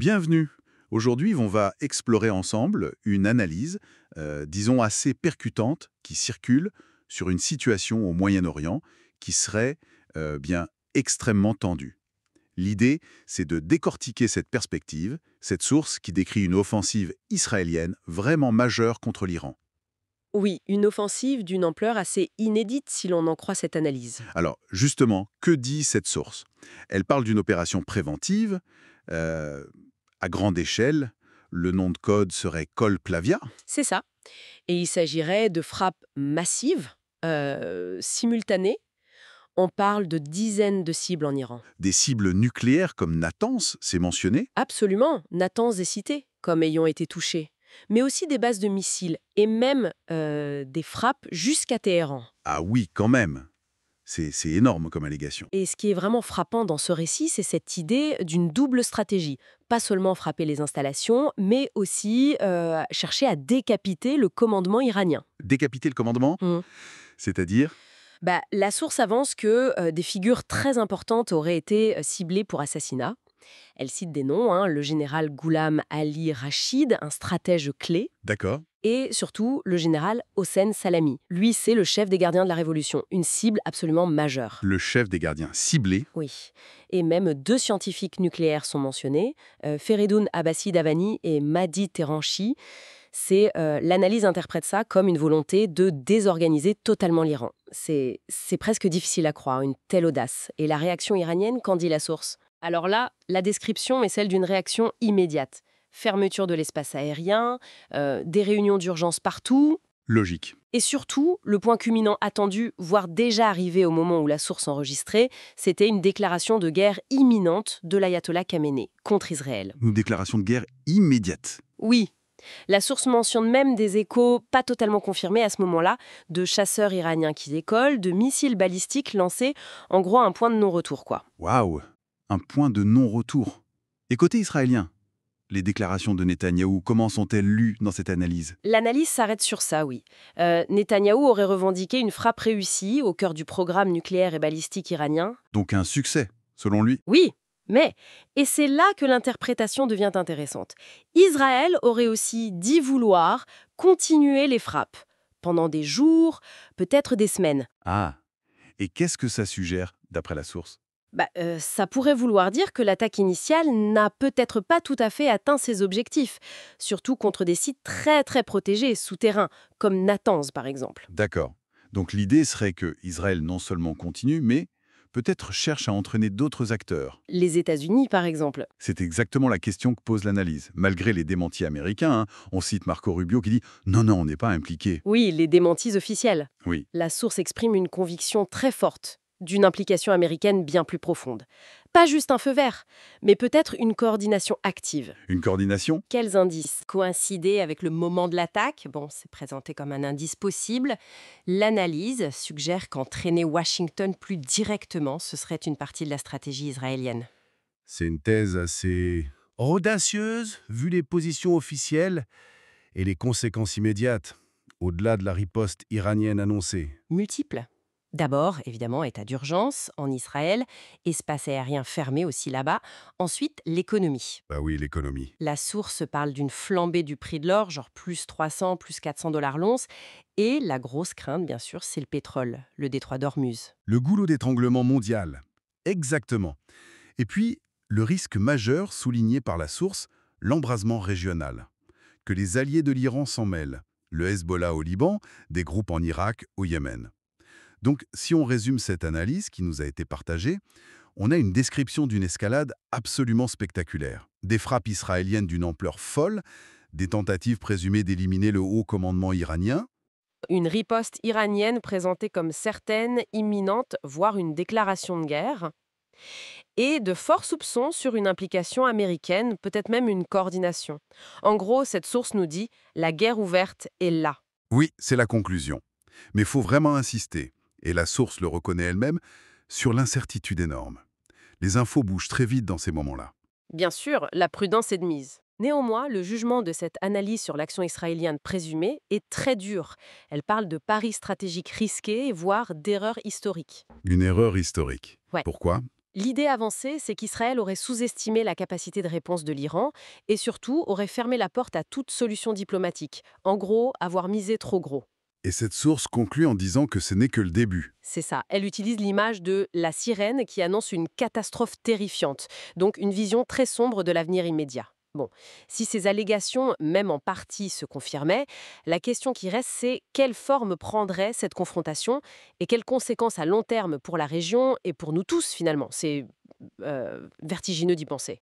Bienvenue. Aujourd'hui, on va explorer ensemble une analyse, disons assez percutante, qui circule sur une situation au Moyen-Orient qui serait bien extrêmement tendue. L'idée, c'est de décortiquer cette perspective, cette source qui décrit une offensive israélienne vraiment majeure contre l'Iran. Oui, une offensive d'une ampleur assez inédite si l'on en croit cette analyse. Alors, justement, que dit cette source? Elle parle d'une opération préventive, euh, à grande échelle. Le nom de code serait Col Plavia. C'est ça. Et il s'agirait de frappes massives, simultanées. On parle de dizaines de cibles en Iran. Des cibles nucléaires comme Natanz, c'est mentionné. Absolument, Natanz est cité comme ayant été touché. Mais aussi des bases de missiles et même des frappes jusqu'à Téhéran. Ah oui, quand même. C'est énorme comme allégation. Et ce qui est vraiment frappant dans ce récit, c'est cette idée d'une double stratégie. Pas seulement frapper les installations, mais aussi chercher à décapiter le commandement iranien. Décapiter le commandement, c'est-à-dire. La source avance que des figures très importantes auraient été ciblées pour assassinat. Elle cite des noms, le général Ghulam Ali Rachid, un stratège clé, D'accord. et surtout le général Hossein Salami. Lui, c'est le chef des gardiens de la Révolution, une cible absolument majeure. Le chef des gardiens ciblé. Oui. Et même deux scientifiques nucléaires sont mentionnés, Feridoun Abbasi Davani et Mahdi Terranchi. L'analyse interprète ça comme une volonté de désorganiser totalement l'Iran. C'est presque difficile à croire, une telle audace. Et la réaction iranienne, qu'en dit la source? Alors là, la description est celle d'une réaction immédiate. Fermeture de l'espace aérien, des réunions d'urgence partout, Logique. et surtout, le point culminant attendu, voire déjà arrivé au moment où la source enregistrait, c'était une déclaration de guerre imminente de l'ayatollah Khamenei contre Israël. Une déclaration de guerre immédiate. Oui, la source mentionne même des échos pas totalement confirmés à ce moment-là, de chasseurs iraniens qui décollent, de missiles balistiques lancés, en gros un point de non-retour quoi. Waouh. Un point de non-retour. Et côté israélien, les déclarations de Netanyahou, comment sont-elles lues dans cette analyse? L'analyse s'arrête sur ça, oui. Netanyahou aurait revendiqué une frappe réussie au cœur du programme nucléaire et balistique iranien. Donc un succès, selon lui. Oui, mais, et c'est là que l'interprétation devient intéressante, Israël aurait aussi dit vouloir continuer les frappes, pendant des jours, peut-être des semaines. Ah. Et qu'est-ce que ça suggère, d'après la source? Ça pourrait vouloir dire que l'attaque initiale n'a peut-être pas tout à fait atteint ses objectifs, surtout contre des sites très très protégés, souterrains, comme Natanz par exemple. D'accord. Donc l'idée serait que Israël non seulement continue, mais peut-être cherche à entraîner d'autres acteurs. Les États-Unis par exemple. C'est exactement la question que pose l'analyse. Malgré les démentis américains, on cite Marco Rubio qui dit « Non, on n'est pas impliqué ». Oui, les démentis officiels. Oui, La source exprime une conviction très forte d'une implication américaine bien plus profonde. Pas juste un feu vert, mais peut-être une coordination active. une coordination. Quels indices coïncidaient avec le moment de l'attaque? Bon, c'est présenté comme un indice possible. L'analyse suggère qu'entraîner Washington plus directement, ce serait une partie de la stratégie israélienne. C'est une thèse assez audacieuse, vu les positions officielles et les conséquences immédiates, au-delà de la riposte iranienne annoncée. Multiples. D'abord, évidemment, état d'urgence en Israël, espace aérien fermé aussi là-bas. Ensuite, l'économie. Bah oui, l'économie. La source parle d'une flambée du prix de l'or, genre plus 300, plus 400 dollars l'once. Et la grosse crainte, bien sûr, c'est le pétrole, le détroit d'Ormuz. Le goulot d'étranglement mondial. Exactement. Et puis, le risque majeur souligné par la source, l'embrasement régional. Que les alliés de l'Iran s'en mêlent. Le Hezbollah au Liban, des groupes en Irak, au Yémen. Donc, si on résume cette analyse qui nous a été partagée, on a une description d'une escalade absolument spectaculaire. Des frappes israéliennes d'une ampleur folle, des tentatives présumées d'éliminer le haut commandement iranien. Une riposte iranienne présentée comme certaine, imminente, voire une déclaration de guerre. Et de forts soupçons sur une implication américaine, peut-être même une coordination. En gros, cette source nous dit « la guerre ouverte est là ». Oui, c'est la conclusion. Mais il faut vraiment insister, et la source le reconnaît elle-même, sur l'incertitude énorme. Les infos bougent très vite dans ces moments-là. Bien sûr, la prudence est de mise. Néanmoins, le jugement de cette analyse sur l'action israélienne présumée est très dur. Elle parle de paris stratégiques risqués, voire d'erreurs historiques. Une erreur historique. Ouais. Pourquoi? L'idée avancée, c'est qu'Israël aurait sous-estimé la capacité de réponse de l'Iran et surtout aurait fermé la porte à toute solution diplomatique. En gros, avoir misé trop gros. Et cette source conclut en disant que ce n'est que le début. C'est ça. Elle utilise l'image de la sirène qui annonce une catastrophe terrifiante, donc une vision très sombre de l'avenir immédiat. Bon, si ces allégations, même en partie, se confirmaient, la question qui reste, c'est quelle forme prendrait cette confrontation et quelles conséquences à long terme pour la région et pour nous tous finalement. C'est vertigineux d'y penser.